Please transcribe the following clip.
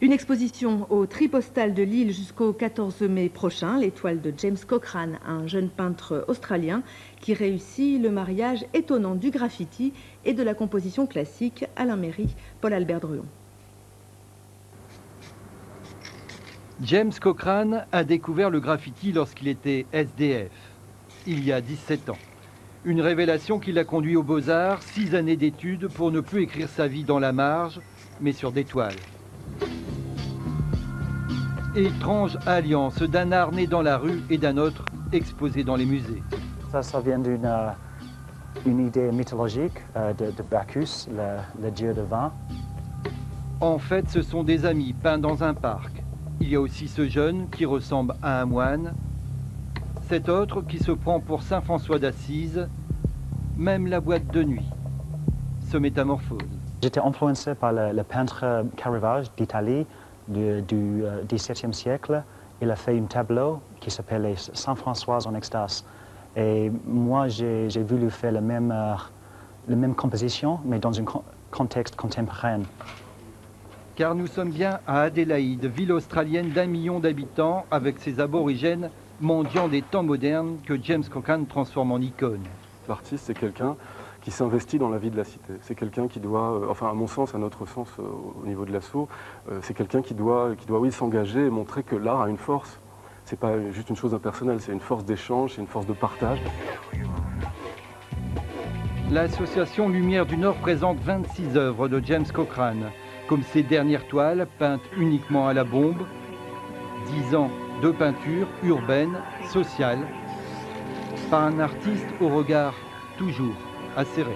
Une exposition au Tripostal de Lille jusqu'au 14 mai prochain, l'étoile de James Cochrane, un jeune peintre australien qui réussit le mariage étonnant du graffiti et de la composition classique. Alain Méry, Paul-Albert Druon. James Cochrane a découvert le graffiti lorsqu'il était SDF, il y a 17 ans. Une révélation qui l'a conduit aux Beaux-Arts, 6 années d'études pour ne plus écrire sa vie dans la marge, mais sur des toiles. Étrange alliance d'un art né dans la rue et d'un autre exposé dans les musées. Ça vient d'une idée mythologique de Bacchus, le dieu de vin. En fait, ce sont des amis peints dans un parc. Il y a aussi ce jeune qui ressemble à un moine, cet autre qui se prend pour Saint François d'Assise, même la boîte de nuit se métamorphose. J'étais influencé par le peintre Caravage d'Italie du XVIIe siècle. Il a fait un tableau qui s'appelait Saint François en extase. Et moi, j'ai voulu faire la même composition, mais dans un contexte contemporain. Car nous sommes bien à Adélaïde, ville australienne d'1 million d'habitants, avec ses aborigènes mendiants des temps modernes que James Cochrane transforme en icône. L'artiste, c'est quelqu'un qui s'investit dans la vie de la cité. C'est quelqu'un qui doit, enfin à mon sens, à notre sens au niveau de l'assaut, c'est quelqu'un qui doit oui, s'engager et montrer que l'art a une force. C'est pas juste une chose impersonnelle, c'est une force d'échange, c'est une force de partage. L'association Lumière du Nord présente 26 œuvres de James Cochrane, comme ses dernières toiles peintes uniquement à la bombe, 10 ans de peinture urbaine, sociale, par un artiste au regard toujours acéré.